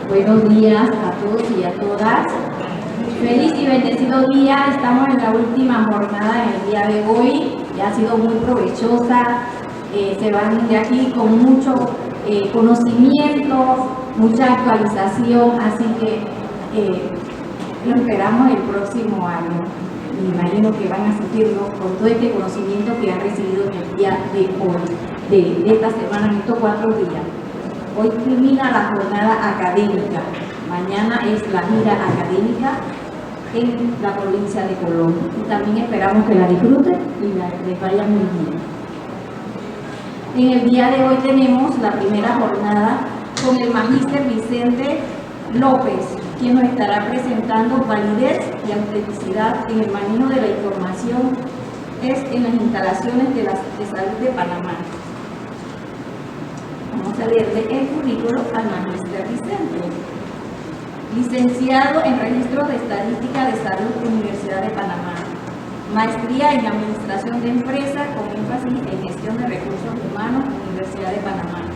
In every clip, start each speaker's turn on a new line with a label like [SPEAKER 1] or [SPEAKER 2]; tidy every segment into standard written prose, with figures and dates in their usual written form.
[SPEAKER 1] Buenos días a todos y a todas. Feliz y bendecido día. Estamos en la última jornada en el día de hoy. Ya ha sido muy provechosa. Se van de aquí con mucho conocimiento, mucha actualización. Así que lo esperamos el próximo año. Me imagino que van a sentirlo con todo este conocimiento que han recibido en el día de hoy, de esta semana, en estos 4 días. Hoy culmina la jornada académica. Mañana es la gira académica en la provincia de Colón. Y también esperamos que la disfruten y les vaya muy bien. En el día de hoy tenemos la primera jornada con el magíster Vicente López, quien nos estará presentando validez y autenticidad en el manejo de la información en las instalaciones de salud de Panamá. Vamos a leerle el currículo al magíster Vicente. Licenciado en Registro de Estadística de Salud, Universidad de Panamá. Maestría en Administración de Empresas con énfasis en Gestión de Recursos Humanos, Universidad de Panamá.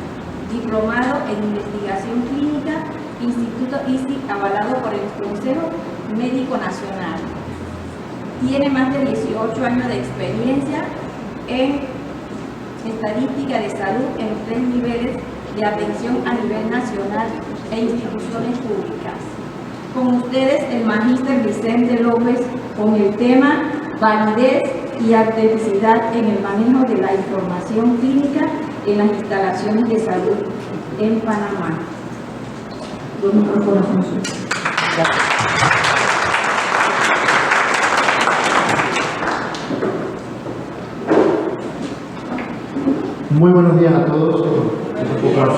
[SPEAKER 1] Diplomado en Investigación Clínica, Instituto ISI, avalado por el Consejo Médico Nacional. Tiene más de 18 años de experiencia en estadística de salud en 3 niveles de atención a nivel nacional e instituciones públicas. Con ustedes, el magíster Vicente López, con el tema validez y autenticidad en el manejo de la información clínica en las instalaciones de salud en Panamá.
[SPEAKER 2] Muy buenos días a todos. Bueno,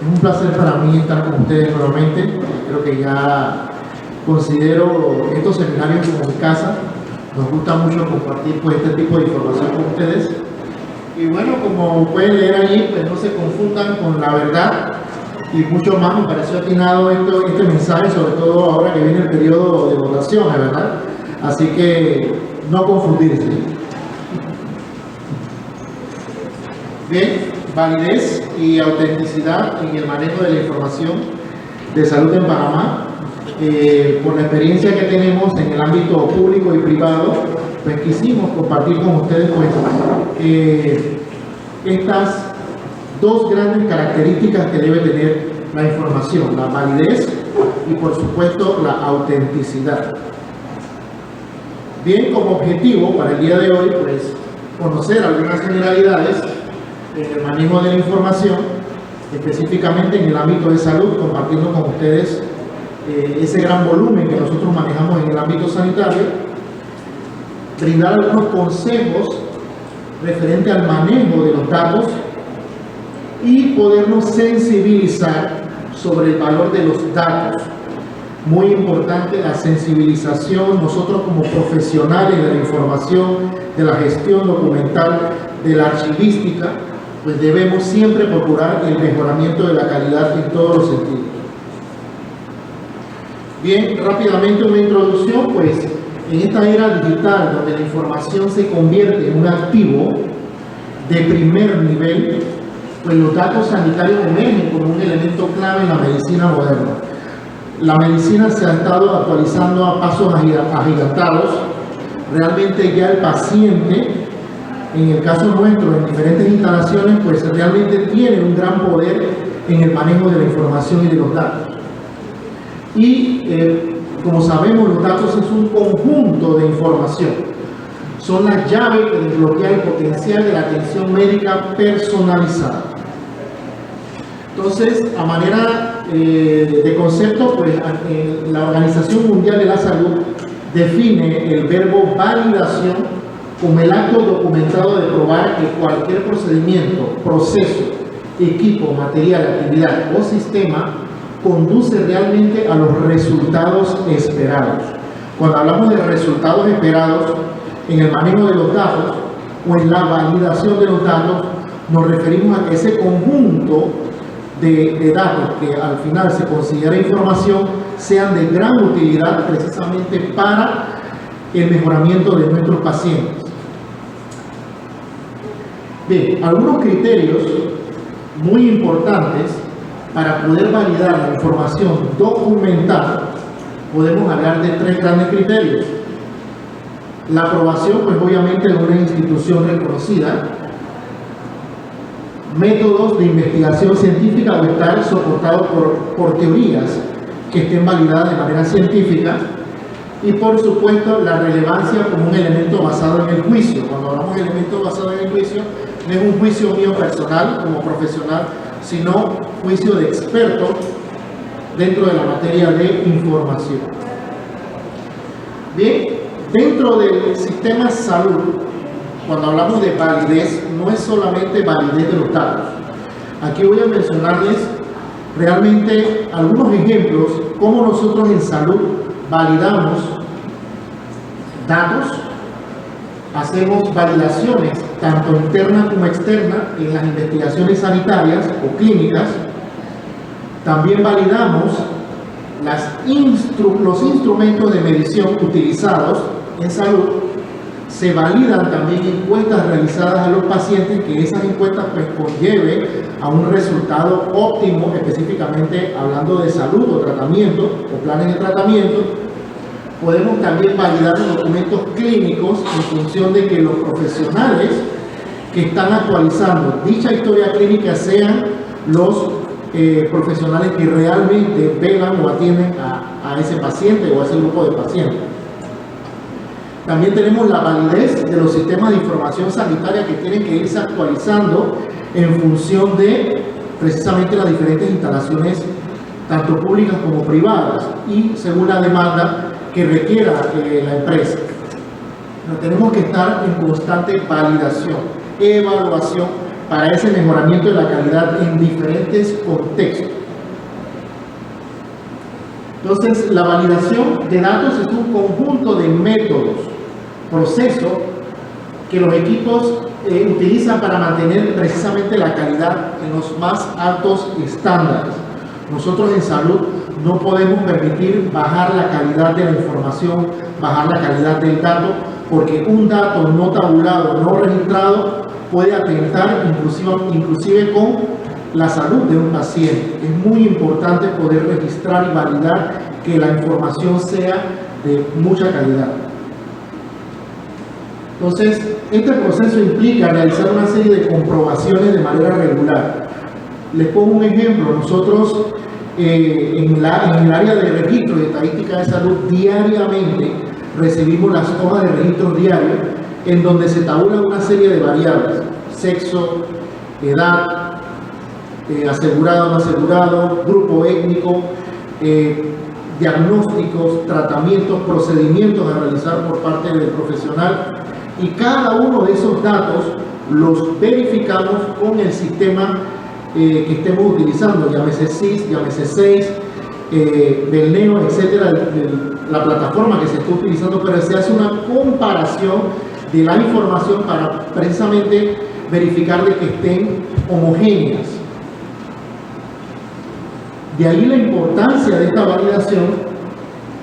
[SPEAKER 2] es un placer para mí estar con ustedes nuevamente. Creo que ya considero estos seminarios como mi casa. Nos gusta mucho compartir pues, este tipo de información con ustedes. Y bueno, como pueden leer allí, pues no se confundan con la verdad y mucho más. Me pareció atinado este mensaje, sobre todo ahora que viene el periodo de votaciones, ¿verdad? Así que no confundirse. Bien, validez y autenticidad en el manejo de la información de salud en Panamá. Por la experiencia que tenemos en el ámbito público y privado, pues quisimos compartir con ustedes pues, estas 2 grandes características que debe tener la información: la validez y por supuesto la autenticidad. Bien, como objetivo para el día de hoy, pues conocer algunas generalidades en el manejo de la información, específicamente en el ámbito de salud, compartiendo con ustedes ese gran volumen que nosotros manejamos en el ámbito sanitario, brindar algunos consejos referente al manejo de los datos y podernos sensibilizar sobre el valor de los datos. Muy importante la sensibilización. Nosotros como profesionales de la información, de la gestión documental, de la archivística, pues debemos siempre procurar el mejoramiento de la calidad en todos los sentidos. Bien, rápidamente una introducción, pues en esta era digital donde la información se convierte en un activo de primer nivel, pues los datos sanitarios emergen como un elemento clave en la medicina moderna. La medicina se ha estado actualizando a pasos agigantados. Realmente ya el paciente, en el caso nuestro, en diferentes instalaciones, pues realmente tiene un gran poder en el manejo de la información y de los datos. Y como sabemos, los datos es un conjunto de información. Son las llaves que desbloquea el potencial de la atención médica personalizada. Entonces, a manera de concepto, pues la Organización Mundial de la Salud define el verbo validación como el acto documentado de probar que cualquier procedimiento, proceso, equipo, material, actividad o sistema conduce realmente a los resultados esperados. Cuando hablamos de resultados esperados en el manejo de los datos o en la validación de los datos, nos referimos a que ese conjunto de datos que al final se considera información sean de gran utilidad precisamente para el mejoramiento de nuestros pacientes. Bien, algunos criterios muy importantes para poder validar la información documentada, podemos hablar de 3 grandes criterios. La aprobación, pues obviamente, de una institución reconocida, métodos de investigación científica o estar soportados por teorías que estén validadas de manera científica, y por supuesto la relevancia como un elemento basado en el juicio. Cuando hablamos de elemento basado en el juicio, no es un juicio mío personal como profesional, sino juicio de experto dentro de la materia de información. Bien, dentro del sistema salud, cuando hablamos de validez, no es solamente validez de los datos. Aquí voy a mencionarles realmente algunos ejemplos cómo nosotros en salud validamos datos, hacemos validaciones tanto internas como externas en las investigaciones sanitarias o clínicas. También validamos los instrumentos de medición utilizados en salud. Se validan también encuestas realizadas a los pacientes, que esas encuestas pues conlleven a un resultado óptimo, específicamente hablando de salud o tratamiento o planes de tratamiento. Podemos también validar los documentos clínicos en función de que los profesionales que están actualizando dicha historia clínica sean los profesionales que realmente velan o atienden a ese paciente o a ese grupo de pacientes. También tenemos la validez de los sistemas de información sanitaria, que tienen que irse actualizando en función de precisamente las diferentes instalaciones, tanto públicas como privadas, y según la demanda que requiera la empresa. Pero tenemos que estar en constante validación, evaluación, para ese mejoramiento de la calidad en diferentes contextos. Entonces, la validación de datos es un conjunto de métodos, procesos que los equipos utilizan para mantener precisamente la calidad en los más altos estándares. Nosotros en salud no podemos permitir bajar la calidad de la información, bajar la calidad del dato, porque un dato no tabulado, no registrado, puede atentar inclusive con la salud de un paciente. Es muy importante poder registrar y validar que la información sea de mucha calidad. Entonces, este proceso implica realizar una serie de comprobaciones de manera regular. Les pongo un ejemplo. Nosotros en el área de registro y estadística de salud diariamente recibimos las hojas de registro diario, en donde se tabulan una serie de variables: sexo, edad, asegurado, no asegurado, grupo étnico, diagnósticos, tratamientos, procedimientos a realizar por parte del profesional, y cada uno de esos datos los verificamos con el sistema que estemos utilizando, llámese SIS, llámese SEIS, del NEO, etcétera, la plataforma que se está utilizando, pero se hace una comparación de la información para precisamente verificar de que estén homogéneas. De ahí la importancia de esta validación,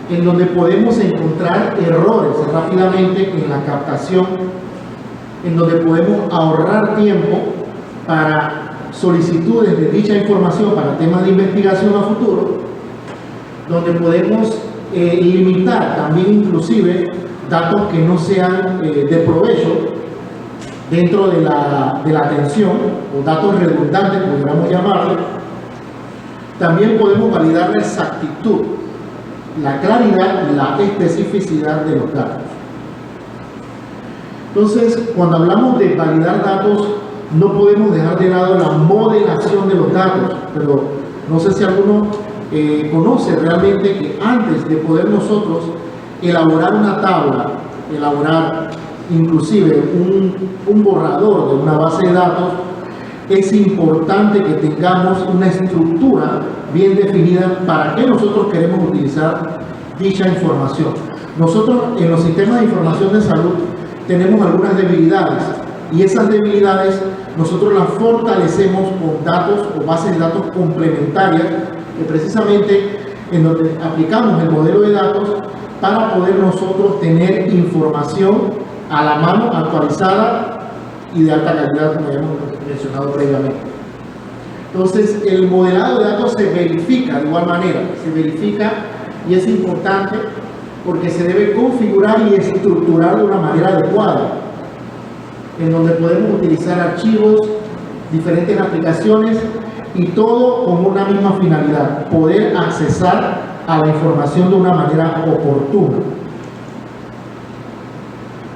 [SPEAKER 2] en donde podemos encontrar errores rápidamente en la captación, en donde podemos ahorrar tiempo para solicitudes de dicha información para temas de investigación a futuro, donde podemos limitar también inclusive datos que no sean de provecho dentro de la atención, o datos redundantes, podríamos llamarlo. También podemos validar la exactitud, la claridad y la especificidad de los datos. Entonces, cuando hablamos de validar datos, no podemos dejar de lado la modelación de los datos, pero no sé si alguno conoce realmente que antes de poder nosotros elaborar una tabla, elaborar inclusive un borrador de una base de datos, es importante que tengamos una estructura bien definida para qué nosotros queremos utilizar dicha información. Nosotros en los sistemas de información de salud tenemos algunas debilidades, y esas debilidades nosotros las fortalecemos con datos o bases de datos complementarias, que precisamente en donde aplicamos el modelo de datos para poder nosotros tener información a la mano, actualizada y de alta calidad, como ya hemos mencionado previamente. Entonces, el modelado de datos se verifica de igual manera, se verifica y es importante porque se debe configurar y estructurar de una manera adecuada, en donde podemos utilizar archivos, diferentes aplicaciones y todo con una misma finalidad, poder accesar a la información de una manera oportuna.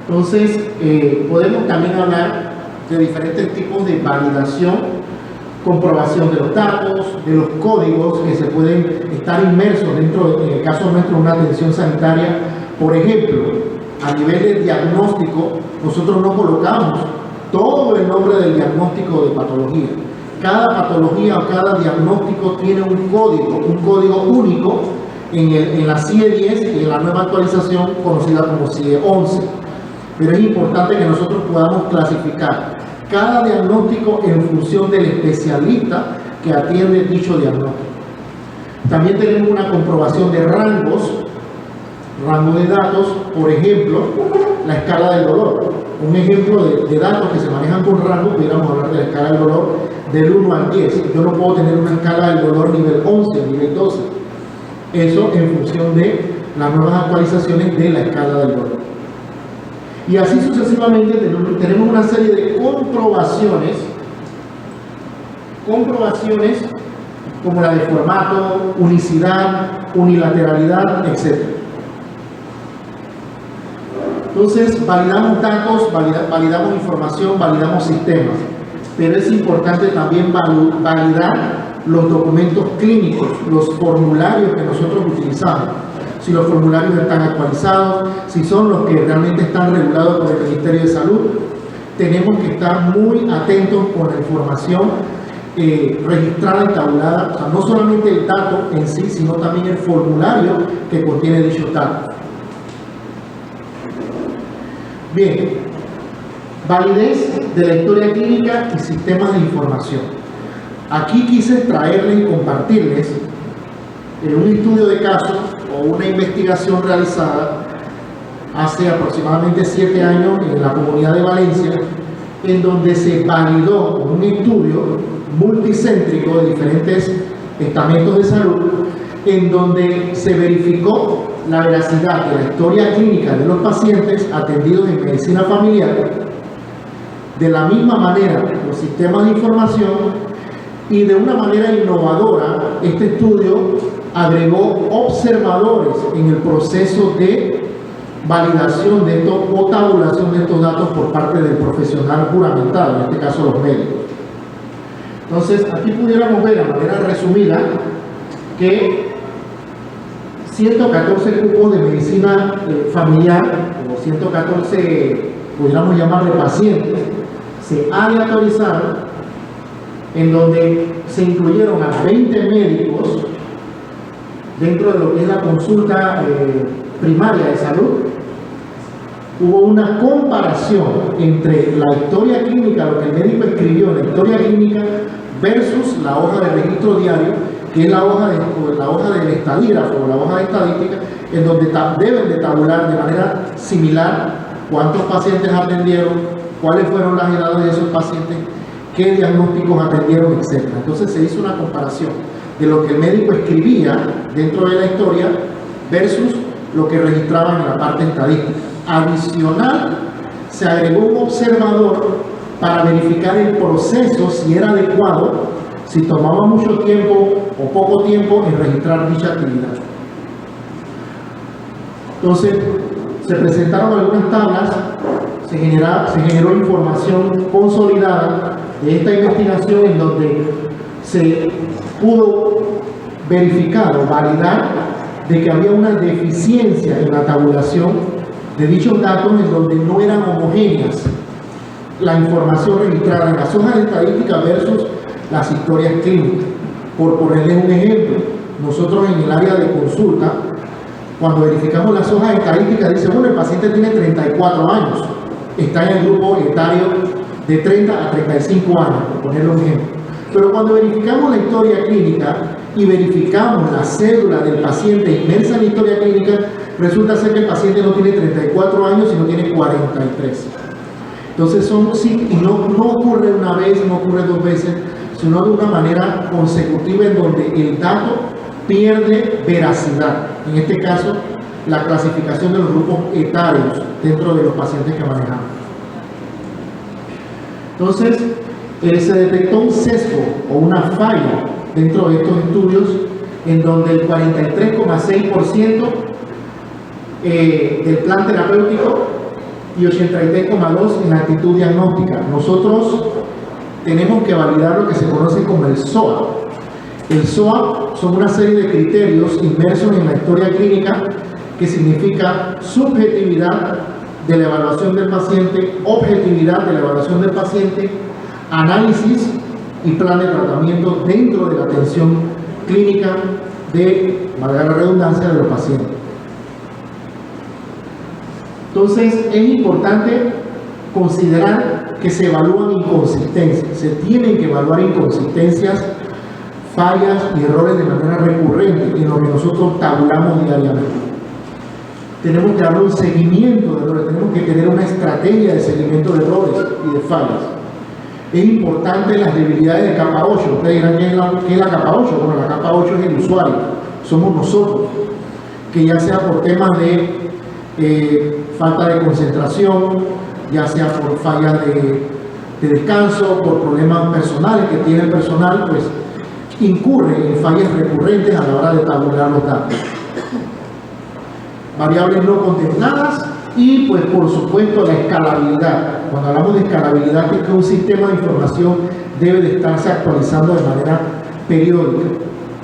[SPEAKER 2] Entonces, podemos también hablar de diferentes tipos de validación, comprobación de los datos, de los códigos que se pueden estar inmersos dentro, en el caso nuestro, una atención sanitaria. Por ejemplo, a nivel de diagnóstico, nosotros no colocamos todo el nombre del diagnóstico de patología. Cada patología o cada diagnóstico tiene un código único en la CIE 10 y en la nueva actualización conocida como CIE 11. Pero es importante que nosotros podamos clasificar cada diagnóstico en función del especialista que atiende dicho diagnóstico. También tenemos una comprobación de rango de datos, por ejemplo, la escala del dolor. Un ejemplo de datos que se manejan con rango, pudiéramos hablar de la escala del dolor del 1 al 10. Yo no puedo tener una escala del dolor nivel 11 o nivel 12. Eso en función de las nuevas actualizaciones de la escala del dolor. Y así sucesivamente tenemos una serie de comprobaciones como la de formato, unicidad, unilateralidad, etc. Entonces, validamos datos, validamos información, validamos sistemas, pero es importante también validar los documentos clínicos, los formularios que nosotros utilizamos. Si los formularios están actualizados, si son los que realmente están regulados por el Ministerio de Salud. Tenemos que estar muy atentos con la información registrada y tabulada, o sea, no solamente el dato en sí, sino también el formulario que contiene dichos datos. Bien, validez de la historia clínica y sistemas de información. Aquí quise traerles y compartirles un estudio de caso o una investigación realizada hace aproximadamente 7 años en la Comunidad de Valencia, en donde se validó un estudio multicéntrico de diferentes estamentos de salud, en donde se verificó la veracidad de la historia clínica de los pacientes atendidos en medicina familiar, de la misma manera los sistemas de información, y de una manera innovadora este estudio agregó observadores en el proceso de validación de estos o tabulación de estos datos por parte del profesional juramentado, en este caso los médicos. Entonces, aquí pudiéramos ver de manera resumida que 114 cupos de medicina familiar, o 114, pudiéramos llamarle pacientes, se aleatorizaron, en donde se incluyeron a 20 médicos dentro de lo que es la consulta primaria de salud. Hubo una comparación entre la historia clínica, lo que el médico escribió en la historia clínica, versus la hoja de registro diario, que es la hoja del estadígrafo o la hoja de estadística, en donde deben de tabular de manera similar cuántos pacientes atendieron, cuáles fueron las edades de esos pacientes, qué diagnósticos atendieron, etc. Entonces se hizo una comparación de lo que el médico escribía dentro de la historia versus lo que registraban en la parte estadística. Adicional, se agregó un observador para verificar el proceso, si era adecuado, si tomaba mucho tiempo o poco tiempo en registrar dicha actividad. Entonces, se presentaron algunas tablas, se generó información consolidada de esta investigación, en donde se pudo verificar o validar de que había una deficiencia en la tabulación de dichos datos, en donde no eran homogéneas la información registrada en las hojas de estadística versus las historias clínicas. Por ponerles un ejemplo, nosotros en el área de consulta, cuando verificamos las hojas de estadística, dice, bueno, el paciente tiene 34 años, está en el grupo etario de 30 a 35 años, por ponerle un ejemplo. Pero cuando verificamos la historia clínica y verificamos la cédula del paciente inmersa en la historia clínica, resulta ser que el paciente no tiene 34 años, sino tiene 43. Entonces y no ocurre una vez, no ocurre 2 veces, sino de una manera consecutiva en donde el dato pierde veracidad. En este caso, la clasificación de los grupos etarios dentro de los pacientes que manejamos. Entonces, se detectó un sesgo o una falla dentro de estos estudios en donde el 43,6% del plan terapéutico y 83,2% en la actitud diagnóstica. Nosotros tenemos que validar lo que se conoce como el SOA. El SOA son una serie de criterios inmersos en la historia clínica que significa subjetividad de la evaluación del paciente, objetividad de la evaluación del paciente, análisis y plan de tratamiento dentro de la atención clínica de, valga la redundancia, de los pacientes. Entonces, es importante considerar que se evalúan inconsistencias, se tienen que evaluar inconsistencias, fallas y errores de manera recurrente en lo que nosotros tabulamos diariamente. Tenemos que darle un seguimiento de errores, tenemos que tener una estrategia de seguimiento de errores y de fallas. Es importante las debilidades de capa 8. Ustedes dirán, ¿qué es la capa 8? Bueno, la capa 8 es el usuario, somos nosotros, que ya sea por temas de falta de concentración, ya sea por fallas de descanso, por problemas personales que tiene el personal, pues incurre en fallas recurrentes a la hora de tabular los datos. Variables no contempladas y, pues, por supuesto, la escalabilidad. Cuando hablamos de escalabilidad, es que un sistema de información debe de estarse actualizando de manera periódica.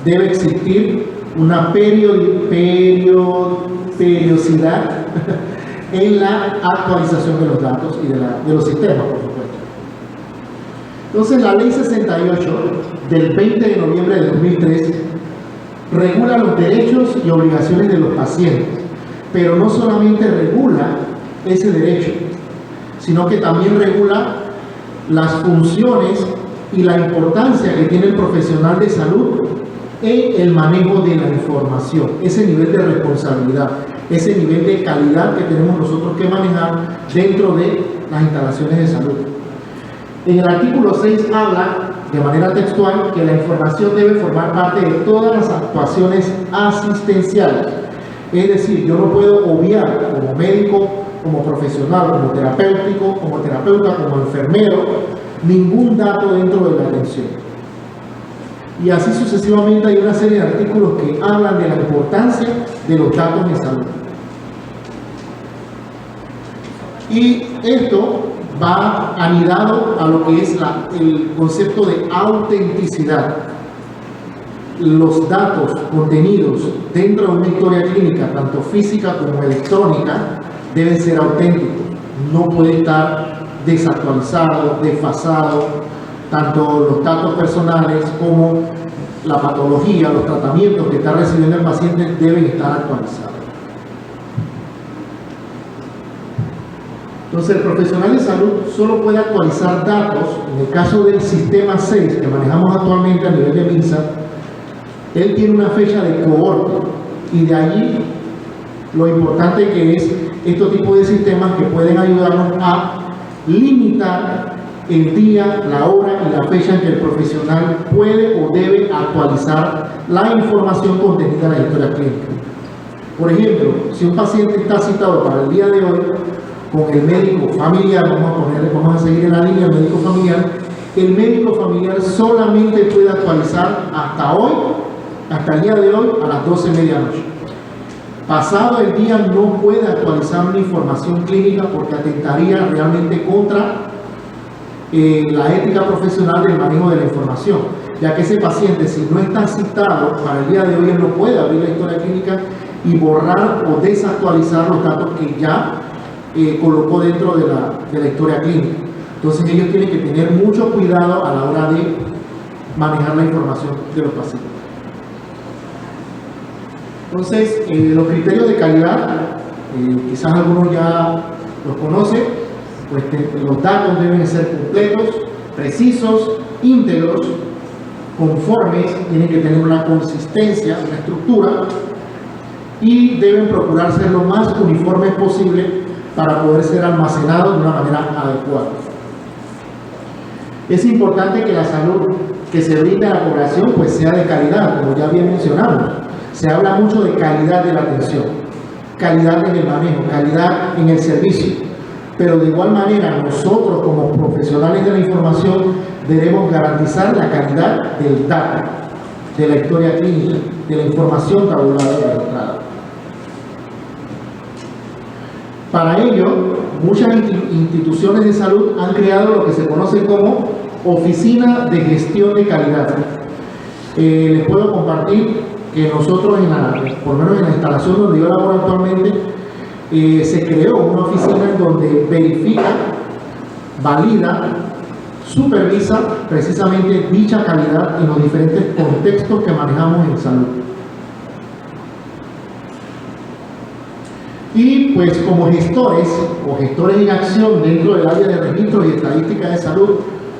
[SPEAKER 2] Debe existir una periodicidad en la actualización de los datos y de los sistemas, por supuesto. Entonces, la Ley 68 del 20 de noviembre de 2003 regula los derechos y obligaciones de los pacientes, pero no solamente regula ese derecho, sino que también regula las funciones y la importancia que tiene el profesional de salud en el manejo de la información, ese nivel de responsabilidad, ese nivel de calidad que tenemos nosotros que manejar dentro de las instalaciones de salud. En el artículo 6 habla de manera textual que la información debe formar parte de todas las actuaciones asistenciales. Es decir, yo no puedo obviar como médico, como profesional, como terapéutico, como terapeuta, como enfermero, ningún dato dentro de la atención. Y así sucesivamente hay una serie de artículos que hablan de la importancia de los datos en salud. Y esto va anidado a lo que es el concepto de autenticidad. Los datos contenidos dentro de una historia clínica, tanto física como electrónica, deben ser auténticos. No puede estar desactualizado, desfasado, tanto los datos personales como la patología, los tratamientos que está recibiendo el paciente deben estar actualizados. Entonces, el profesional de salud solo puede actualizar datos, en el caso del sistema 6 que manejamos actualmente a nivel de MINSA, él tiene una fecha de cohorte y de allí lo importante que es este tipo de sistemas que pueden ayudarnos a limitar el día, la hora y la fecha en que el profesional puede o debe actualizar la información contenida en la historia clínica. Por ejemplo, si un paciente está citado para el día de hoy con el médico familiar, vamos a seguir en la línea del médico familiar, el médico familiar solamente puede actualizar hasta el día de hoy a las 12:00 p.m. Pasado el día no puede actualizar una información clínica porque atentaría realmente contra la ética profesional del manejo de la información, ya que ese paciente, si no está citado para el día de hoy, él no puede abrir la historia clínica y borrar o desactualizar los datos que ya colocó dentro de la historia clínica. Entonces ellos tienen que tener mucho cuidado a la hora de manejar la información de los pacientes. Entonces, los criterios de calidad, quizás algunos ya los conocen, pues los datos deben ser completos, precisos, íntegros, conformes, tienen que tener una consistencia, una estructura, y deben procurar ser lo más uniformes posible para poder ser almacenados de una manera adecuada. Es importante que la salud que se brinde a la población pues sea de calidad, como ya bien mencionamos. Se habla mucho de calidad de la atención, calidad en el manejo, calidad en el servicio, pero de igual manera nosotros como profesionales de la información debemos garantizar la calidad del dato, de la historia clínica, de la información tabulada y registrada. Para ello, muchas instituciones de salud han creado lo que se conoce como Oficina de Gestión de Calidad. Les puedo compartir que nosotros, por lo menos en la instalación donde yo laboro actualmente, se creó una oficina en donde verifica, valida, supervisa precisamente dicha calidad en los diferentes contextos que manejamos en salud. Y pues como gestores o gestores en acción dentro del área de registros y estadística de salud,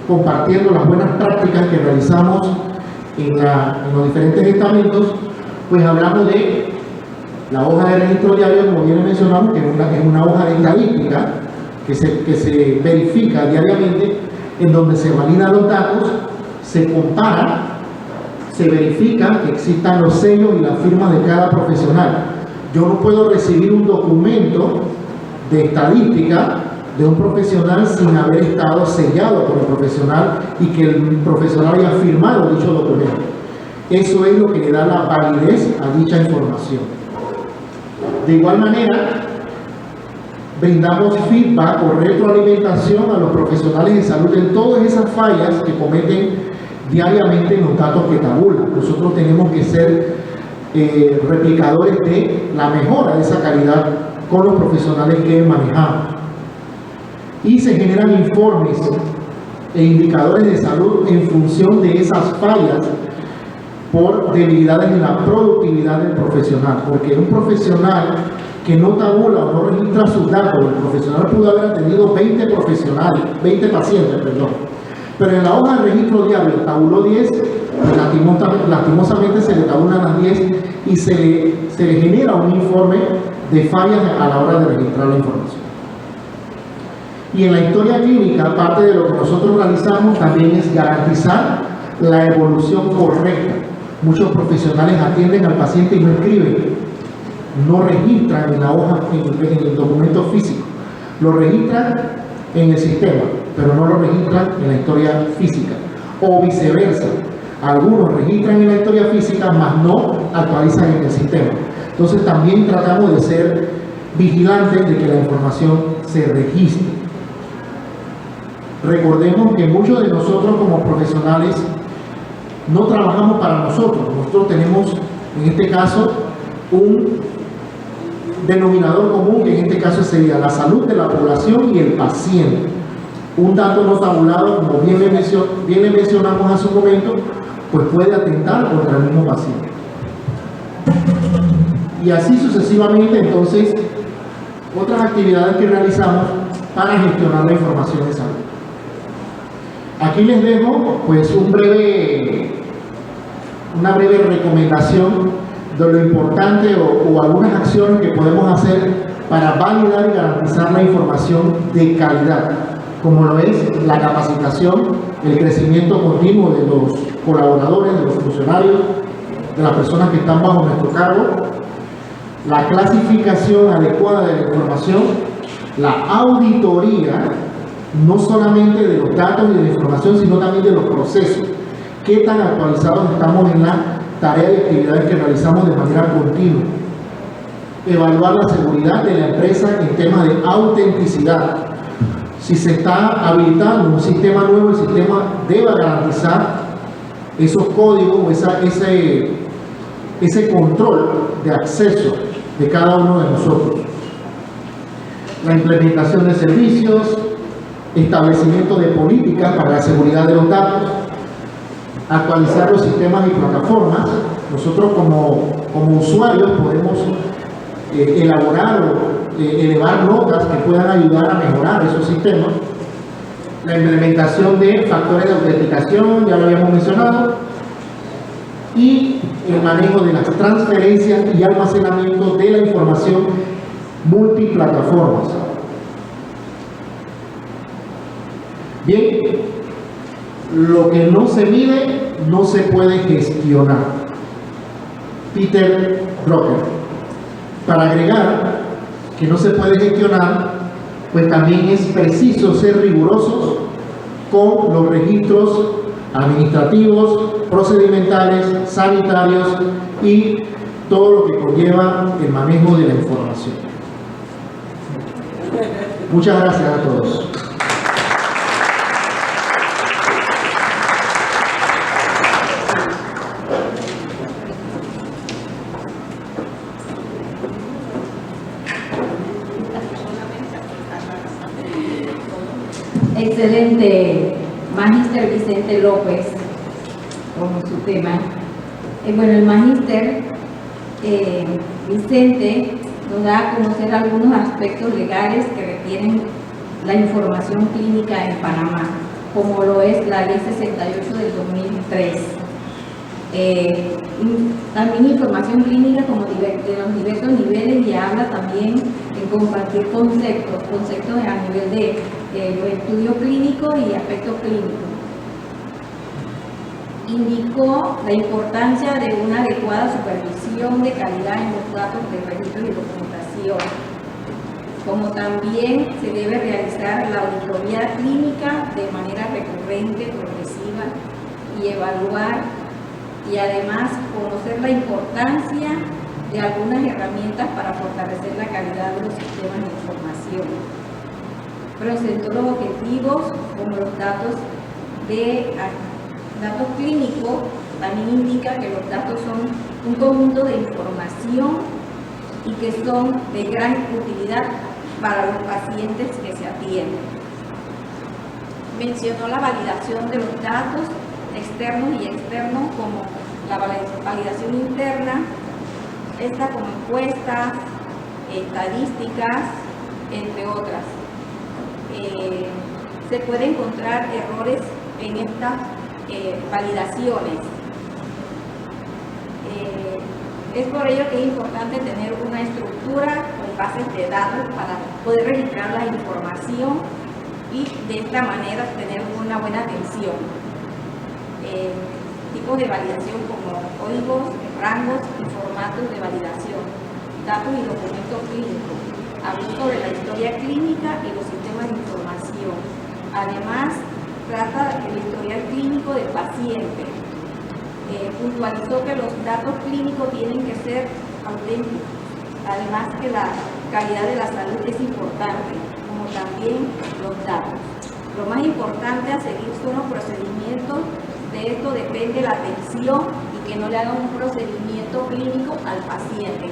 [SPEAKER 2] compartiendo las buenas prácticas que realizamos en los diferentes estamentos, pues hablamos de la hoja de registro diario, como bien mencionamos, que es una hoja de estadística que se verifica diariamente, en donde se validan los datos, se compara, se verifica que existan los sellos y las firmas de cada profesional. Yo no puedo recibir un documento de estadística de un profesional sin haber estado sellado por el profesional y que el profesional haya firmado dicho documento. Eso es lo que le da la validez a dicha información. De igual manera, brindamos feedback o retroalimentación a los profesionales de salud en todas esas fallas que cometen diariamente en los datos que tabulan. Nosotros tenemos que ser replicadores de la mejora de esa calidad con los profesionales que manejamos. Y se generan informes e indicadores de salud en función de esas fallas por debilidades en la productividad del profesional, porque un profesional que no tabula o no registra sus datos, el profesional pudo haber atendido 20 pacientes, pero en la hoja de registro diario tabuló 10, lastimosamente se le tabulan las 10 y se le genera un informe de fallas a la hora de registrar la información. Y en la historia clínica, parte de lo que nosotros realizamos también es garantizar la evolución correcta. Muchos profesionales atienden al paciente y no escriben, no registran en la hoja, en el documento físico, lo registran en el sistema, pero no lo registran en la historia física, o viceversa. Algunos registran en la historia física, mas no actualizan en el sistema. Entonces también tratamos de ser vigilantes de que la información se registre. Recordemos que muchos de nosotros como profesionales no trabajamos para nosotros. Nosotros tenemos, en este caso, un denominador común, que en este caso sería la salud de la población y el paciente. Un dato no tabulado, como bien le mencionamos hace un momento, pues puede atentar contra el mismo paciente. Y así sucesivamente, entonces, otras actividades que realizamos para gestionar la información de salud. Aquí les dejo pues una breve recomendación de lo importante o algunas acciones que podemos hacer para validar y garantizar la información de calidad, como lo es la capacitación, el crecimiento continuo de los colaboradores, de los funcionarios, de las personas que están bajo nuestro cargo, la clasificación adecuada de la información, la auditoría, no solamente de los datos y de la información, sino también de los procesos. Qué tan actualizados estamos en la tarea y actividades que realizamos de manera continua. Evaluar la seguridad de la empresa en temas de autenticidad. Si se está habilitando un sistema nuevo, el sistema debe garantizar esos códigos, ese control de acceso de cada uno de nosotros. La implementación de servicios, establecimiento de políticas para la seguridad de los datos, actualizar los sistemas y plataformas. Nosotros como usuarios podemos elaborar o elevar notas que puedan ayudar a mejorar esos sistemas. La implementación de factores de autenticación, ya lo habíamos mencionado, y el manejo de las transferencias y almacenamiento de la información multiplataformas. Bien, lo que no se mide no se puede gestionar. Peter Drucker. Para agregar que no se puede gestionar, pues también es preciso ser rigurosos con los registros administrativos, procedimentales, sanitarios y todo lo que conlleva el manejo de la información. Muchas gracias a todos.
[SPEAKER 1] Excelente, Magíster Vicente López, como su tema. Bueno, el Magíster Vicente nos da a conocer algunos aspectos legales que requieren la información clínica en Panamá, como lo es la Ley 68 del 2003. También información clínica como de los diversos niveles, y habla también de compartir conceptos a nivel de estudio clínico y aspectos clínicos. Indicó la importancia de una adecuada supervisión de calidad en los datos de registro y documentación, como también se debe realizar la auditoría clínica de manera recurrente, progresiva, y evaluar, y además conocer la importancia de algunas herramientas para fortalecer la calidad de los sistemas de información. Presentó los objetivos como los datos clínicos. También indica que los datos son un conjunto de información y que son de gran utilidad para los pacientes que se atienden. Mencionó la validación de los datos externos y externos, como la validación interna, esta como encuestas, estadísticas, entre otras. Se puede encontrar errores en estas validaciones. Es por ello que es importante tener una estructura con bases de datos para poder registrar la información y de esta manera tener una buena atención. Tipos de validación como códigos, rangos y formatos de validación, datos y documentos clínicos. Habló sobre la historia clínica y los sistemas de información. Además, trata el historial clínico del paciente. Puntualizó que los datos clínicos tienen que ser auténticos. Además, que la calidad de la salud es importante, como también los datos. Lo más importante a seguir son los procedimientos. De esto depende la atención y que no le hagan un procedimiento clínico al paciente.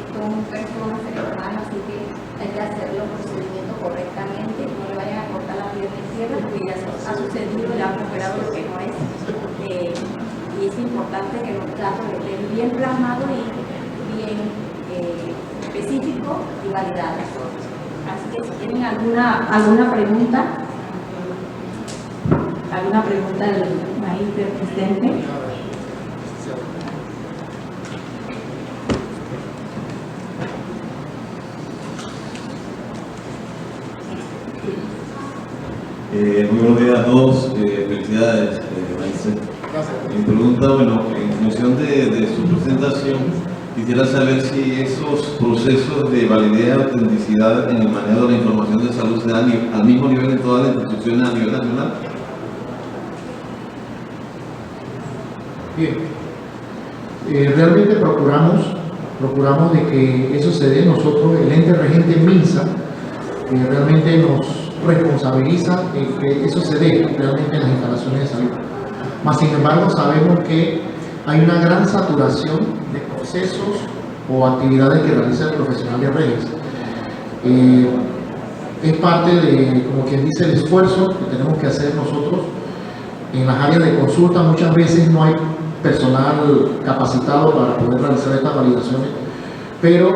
[SPEAKER 1] Son personas humanas, así que hay que hacer los procedimientos correctamente, no le vayan a cortar la pierna izquierda, porque ya ha sucedido, ya han operado lo que no es. Y es importante que los datos estén bien plasmados y bien específicos y validados. Así que si tienen alguna pregunta del Magíster Vicente.
[SPEAKER 3] Muy buenos días a todos, felicidades, Magíster. Mi pregunta, bueno, en función de su presentación, quisiera saber si esos procesos de validez y autenticidad en el manejo de la información de salud se dan al mismo nivel en todas las instituciones a nivel nacional.
[SPEAKER 2] Bien, realmente procuramos de que eso se dé. Nosotros, el ente regente MINSA, realmente nos responsabiliza que eso se dé realmente en las instalaciones de salud. Mas, sin embargo, sabemos que hay una gran saturación de procesos o actividades que realiza el profesional de redes. Es parte de, como quien dice, el esfuerzo que tenemos que hacer nosotros en las áreas de consulta. Muchas veces no hay personal capacitado para poder realizar estas validaciones, pero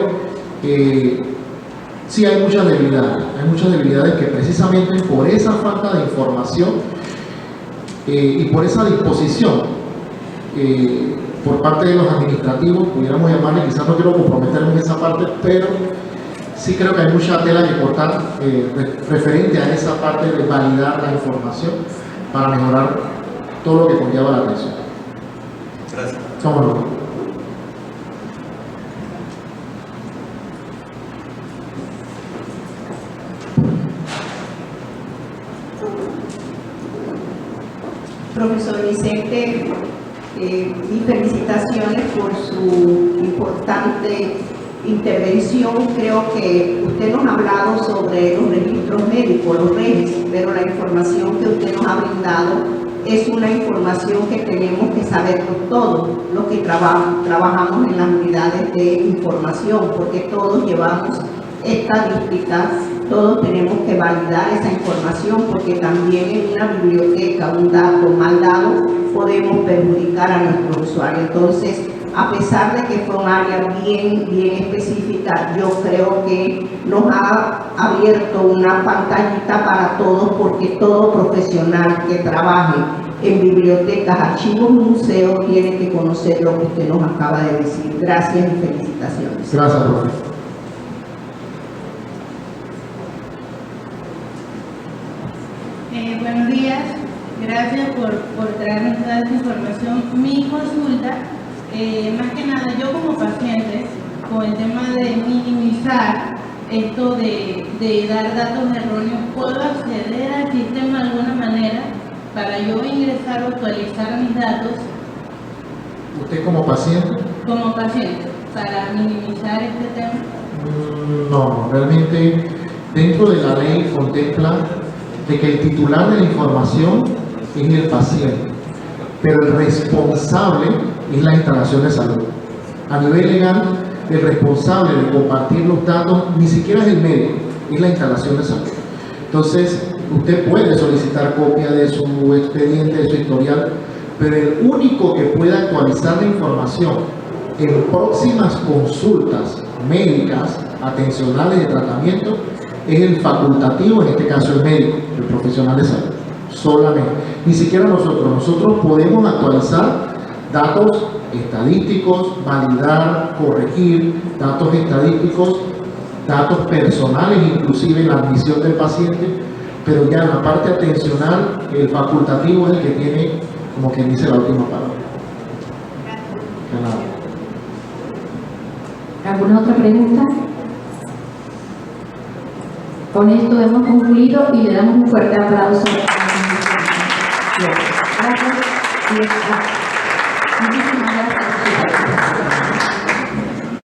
[SPEAKER 2] sí hay muchas debilidades que precisamente por esa falta de información y por esa disposición por parte de los administrativos, pudiéramos llamarle, quizás no quiero comprometerme en esa parte, pero sí creo que hay mucha tela que cortar referente a esa parte de validar la información para mejorar todo lo que conlleva la atención.
[SPEAKER 3] Gracias.
[SPEAKER 2] Cómo no.
[SPEAKER 4] Profesor Vicente, mis felicitaciones por su importante intervención. Creo que usted nos ha hablado sobre los registros médicos, los REGIS, pero la información que usted nos ha brindado es una información que tenemos que saber todos los que trabajamos en las unidades de información, porque todos llevamos estadísticas, todos tenemos que validar esa información, porque también en una biblioteca un dato mal dado podemos perjudicar a nuestros usuarios. Entonces, a pesar de que fue un área bien específica, yo creo que nos ha abierto una pantallita para todos, porque todo profesional que trabaje en bibliotecas, archivos y museos tiene que conocer lo que usted nos acaba de decir. Gracias y felicitaciones.
[SPEAKER 2] Gracias, profe.
[SPEAKER 5] Buenos días, gracias por traernos toda esta información. Mi consulta, más que nada, yo como paciente, con el tema de minimizar esto de dar datos erróneos, ¿puedo acceder al sistema de alguna manera para yo ingresar o actualizar mis datos?
[SPEAKER 2] ¿Usted como paciente?
[SPEAKER 5] Como paciente, para minimizar este tema.
[SPEAKER 2] No, realmente dentro de la ley contempla de que el titular de la información es el paciente, pero el responsable es la instalación de salud. A nivel legal, el responsable de compartir los datos ni siquiera es el médico, es la instalación de salud. Entonces, usted puede solicitar copia de su expediente, de su historial, pero el único que puede actualizar la información en próximas consultas médicas, atencionales de tratamiento, es el facultativo, en este caso el médico, el profesional de salud, solamente. Ni siquiera nosotros podemos actualizar datos estadísticos, validar, corregir datos estadísticos, datos personales, inclusive la admisión del paciente, pero ya en la parte atencional, el facultativo es el que tiene, como quien dice, la última palabra.
[SPEAKER 1] ¿Alguna otra pregunta? Con esto hemos concluido y le damos un fuerte aplauso. Gracias. Muchísimas gracias.